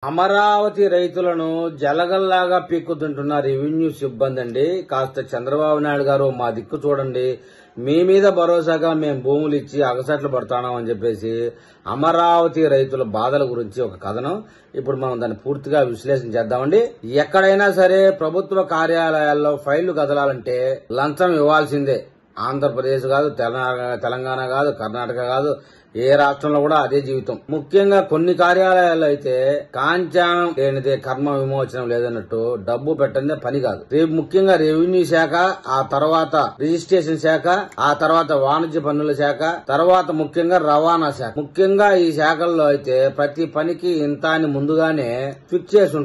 అమరావతి రైతులను జలగల్లాగా పీక్కుతుంటున్న రెవెన్యూ సిబ్బంది అండి. కాస్త చంద్రబాబు నాయుడు గారు మా దిక్కు చూడండి, మీ మీద భరోసాగా మేము భూములు ఇచ్చి అగసట్లు పడతాం అని చెప్పేసి అమరావతి రైతుల బాధల గురించి ఒక కథనం. ఇప్పుడు మనం దాన్ని పూర్తిగా విశ్లేషణ చేద్దామండి. ఎక్కడైనా సరే ప్రభుత్వ కార్యాలయాల్లో ఫైళ్లు కదలాలంటే లంచం ఇవ్వాల్సిందే. ఆంధ్రప్రదేశ్ కాదు, తెలంగాణ కాదు, కర్ణాటక కాదు, ఏ రాష్ట్రంలో కూడా అదే జీవితం. ముఖ్యంగా కొన్ని కార్యాలయాల్లో అయితే కాంచానం లేనిదే కర్మ విమోచనం లేదన్నట్టు డబ్బు పెట్టందే పని కాదు. ముఖ్యంగా రెవెన్యూ శాఖ, ఆ తర్వాత రిజిస్ట్రేషన్ శాఖ, ఆ తర్వాత వాణిజ్య పన్నుల శాఖ, తర్వాత ముఖ్యంగా రవాణా శాఖ. ముఖ్యంగా ఈ శాఖల్లో అయితే ప్రతి పనికి ఇంత అని ముందుగానే ఫిక్స్ చేసి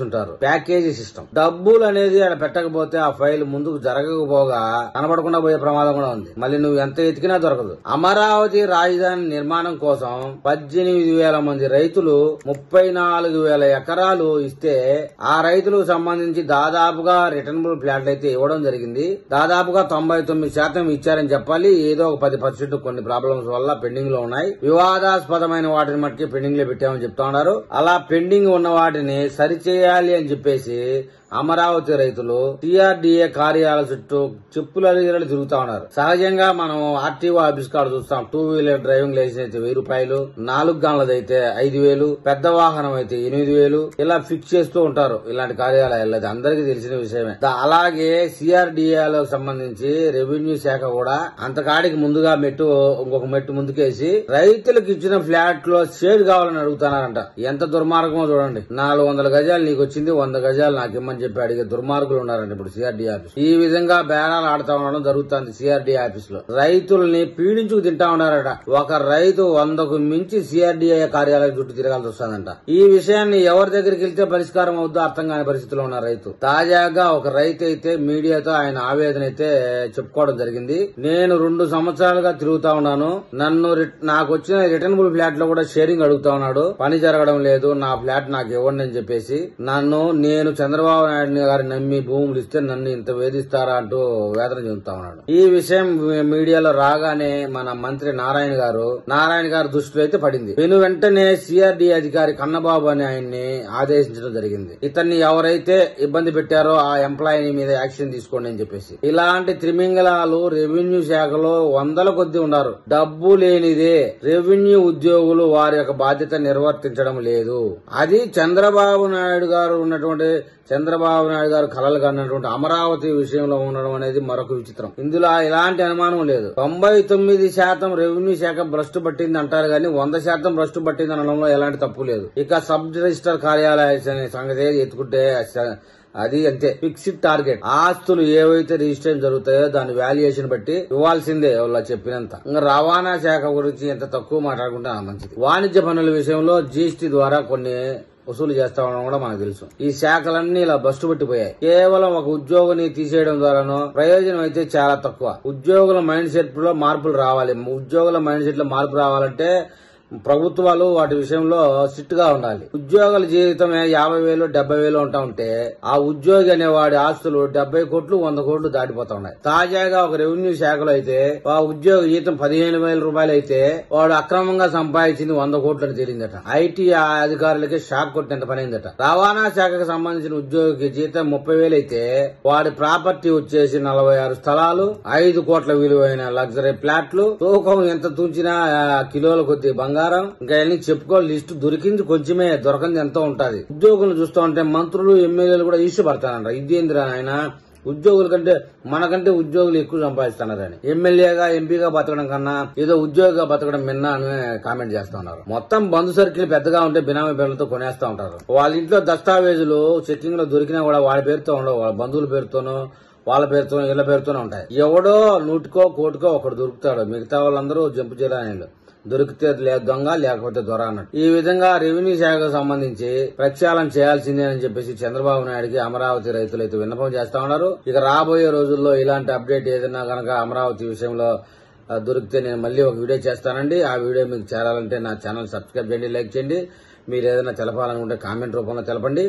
ఉంటారు ప్యాకేజీ సిస్టమ్. డబ్బులు అనేది అక్కడ పెట్టకపోతే ఆ ఫైల్ ముందుకు జరగకపోగా కనబడకుండా పోయే ప్రమాదం కూడా ఉంది. మళ్ళీ నువ్వు ఎంత ఎతికినా దొరకదు. అమరావతి రాజధాని నిర్మాణం కోసం 18,000 మంది రైతులు 34,000 ఎకరాలు ఇస్తే ఆ రైతులకు సంబంధించి దాదాపుగా రిటర్నబుల్ ఫ్లాట్లు అయితే ఇవ్వడం జరిగింది. దాదాపుగా 99% ఇచ్చారని చెప్పాలి. ఏదో ఒక 10% కొన్ని ప్రాబ్లమ్స్ వల్ల పెండింగ్ లో ఉన్నాయి. వివాదాస్పదమైన వాటిని మట్టికి పెండింగ్ లో పెట్టామని చెప్తా ఉన్నారు. అలా పెండింగ్ ఉన్న వాటిని సరిచేయాలి అని చెప్పేసి అమరావతి రైతులు టీఆర్డీఏ కార్యాలయ చుట్టూ చెప్పులు అడిగిరలు తిరుగుతా ఉన్నారు. సహజంగా మనం ఆర్టీఓ ఆఫీస్ కాడ చూస్తాం. 2 వీలర్ డ్రైవింగ్ లైసెన్స్ అయితే 1000 రూపాయలు, 4 గంటలదైతే 5,000, పెద్ద వాహనం అయితే 8,000 ఇలా ఫిక్స్ చేస్తూ ఉంటారు ఇలాంటి కార్యాలయాల్లో. అది అందరికీ తెలిసిన విషయమే. అలాగే సిఆర్డీఏలకు సంబంధించి రెవెన్యూ శాఖ కూడా అంతకాడికి ముందుగా ఇంకొక మెట్టు ముందుకేసి రైతులకు ఇచ్చిన ఫ్లాట్ లో షేడ్ కావాలని అడుగుతున్నారంట. ఎంత దుర్మార్గమో చూడండి. 400 గజాలు నీకు వచ్చింది, 100 గజాలు నాకు ఇమ్మని చెప్పి అడిగే దుర్మార్గులు ఉన్నారండి ఇప్పుడు సిఆర్డీ ఆఫీస్. ఈ విధంగా బేరాలు ఆడుతా ఉండడం జరుగుతుంది సిఆర్డీ ఆఫీస్ లో. రైతుల్ని పీడించుకు తింటా ఉన్నారట. ఒక రైతు 100కు మించి సిఆర్డీఐ కార్యాలయం చుట్టూ తిరగాల్సి వస్తుందంట. ఈ విషయాన్ని ఎవరి దగ్గరికి వెళ్తే పరిష్కారం అవుద్దో అర్థం కాని పరిస్థితిలో ఉన్న రైతు. తాజాగా ఒక రైతు అయితే మీడియాతో ఆయన ఆవేదన అయితే చెప్పుకోవడం జరిగింది. నేను 2 సంవత్సరాలుగా తిరుగుతా ఉన్నాను. నాకు వచ్చిన రిటర్నబుల్ ఫ్లాట్ లో కూడా షేరింగ్ అడుగుతా ఉన్నాడు. పని జరగడం లేదు, నా ఫ్లాట్ నాకు ఇవ్వండి అని చెప్పేసి. నేను చంద్రబాబు నాయుడు గారిని నమ్మి భూములు ఇస్తే నన్ను ఇంత వేధిస్తారా అంటూ వేదన చెందుతా ఉన్నాడు. ఈ విషయం మీడియాలో రాగానే మన మంత్రి నారాయణ గారు దృష్టిలో అయితే పడింది. వెంటనే సిఆర్డీ అధికారి కన్నబాబు అని ఆయన్ని ఆదేశించడం జరిగింది. ఇతన్ని ఎవరైతే ఇబ్బంది పెట్టారో ఆ ఎంప్లాయీ మీద యాక్షన్ తీసుకోండి అని చెప్పేసి. ఇలాంటి త్రిమింగళాలు రెవెన్యూ శాఖలో 100 కొద్ది ఉన్నారు. డబ్బు లేనిదే రెవెన్యూ ఉద్యోగులు వారి యొక్క బాధ్యత నిర్వర్తించడం లేదు. అది చంద్రబాబు నాయుడు గారు కలలు కన్నటువంటి అమరావతి విషయంలో ఉండడం అనేది మరొక విచిత్రం. ఇందులో ఇలాంటి అనుమానం లేదు. 99% రెవెన్యూ శాఖ భ్రష్టు పట్టింది అంటారు కానీ 100% భ్రష్టు పట్టింది అనడంలో ఎలాంటి తప్పు లేదు. ఇక సబ్ రిజిస్టర్ కార్యాలయ సంగతి ఎత్తుకుంటే అది అంతే, ఫిక్స్డ్ టార్గెట్. ఆస్తులు ఏవైతే రిజిస్ట్రేషన్ జరుగుతాయో దాని వాల్యుయేషన్ బట్టి ఇవ్వాల్సిందే వాళ్ళ చెప్పినంత. ఇంకా రవాణా శాఖ గురించి ఎంత తక్కువ మాట్లాడుకుంటే మంచిది. వాణిజ్య పన్నుల విషయంలో జీఎస్టీ ద్వారా కొన్ని వసూలు చేస్తా ఉండడం కూడా మనకు తెలుసు. ఈ శాఖలన్నీ ఇలా బస్టు పట్టిపోయాయి. కేవలం ఒక ఉద్యోగిని తీసేయడం ద్వారానో ప్రయోజనం అయితే చాలా తక్కువ. ఉద్యోగుల మైండ్ సెట్ లో మార్పులు రావాలి. ఉద్యోగుల మైండ్ సెట్ లో మార్పు రావాలంటే ప్రభుత్వాలు వాటి విషయంలో స్ట్రిక్ట్ గా ఉండాలి. ఉద్యోగుల జీవితమే 50,000, 70,000 ఉంటా ఉంటే ఆ ఉద్యోగి అనేవాడి ఆస్తులు 70 కోట్లు, 100 కోట్లు దాటిపోతా ఉన్నాయి. తాజాగా ఒక రెవెన్యూ శాఖలో అయితే ఆ ఉద్యోగి జీతం 15,000 రూపాయలు అయితే వాడు అక్రమంగా సంపాదించింది 100 కోట్లు అని తేలిందట. ఐటీ అధికారులకి షాక్ కొట్టినంత పనైందట. రవాణా శాఖకు సంబంధించిన ఉద్యోగికి జీతం 30,000 అయితే వాడి ప్రాపర్టీ వచ్చేసి 46 స్థలాలు, 5 కోట్ల విలువైన లగ్జరీ ఫ్లాట్లు, తూకం ఎంత తుంచినా కిలోల కొద్ది బంగారం. ఇంకా అన్ని చెప్పుకో లిస్టు దొరికింది కొంచెమే, దొరకంది ఎంతో ఉంటది. ఉద్యోగులు చూస్తూ ఉంటే మంత్రులు, ఎమ్మెల్యేలు కూడా ఇష్టపడతానంట. ఇదేంద్రా ఆయన ఉద్యోగుల కంటే మనకంటే ఉద్యోగులు ఎక్కువ సంపాదిస్తున్నారని. ఎమ్మెల్యేగా, ఎంపీగా బతకడం కన్నా ఏదో ఉద్యోగిగా బతకడం మిన్నా అని కామెంట్ చేస్తా ఉన్నారు. మొత్తం బంధు సర్కిల్ పెద్దగా ఉంటే బినామీ పేర్లతో కొనేస్తా ఉంటారు. వాళ్ళ ఇంట్లో దస్తావేజులు చెక్కింగ్ లో దొరికినా కూడా వాళ్ళ పేరుతో ఉండవు. వాళ్ళ బంధువుల పేరుతోనో వాళ్ళ పేరుతో ఇళ్ల పేరుతోనే ఉంటాయి. ఎవడో 100కో కోటికో ఒకడు దొరుకుతాడు. మిగతా వాళ్ళందరూ జంపు చేయడానికి దొరికితే దొంగ, లేకపోతే దొర అన్నట్టు. ఈ విధంగా రెవెన్యూ శాఖకు సంబంధించి ప్రక్షాళన చేయాల్సిందే అని చెప్పేసి చంద్రబాబు నాయుడికి అమరావతి రైతులు అయితే విన్నపం చేస్తా ఉన్నారు. ఇక రాబోయే రోజుల్లో ఇలాంటి అప్డేట్ ఏదైనా కనుక అమరావతి విషయంలో దొరికితే నేను మళ్ళీ ఒక వీడియో చేస్తానండి. ఆ వీడియో మీకు చేరాలంటే నా ఛానల్ సబ్స్క్రైబ్ చేయండి, లైక్ చేయండి. మీరు ఏదైనా తెలపాలనుకుంటే కామెంట్ రూపంలో తెలపండి.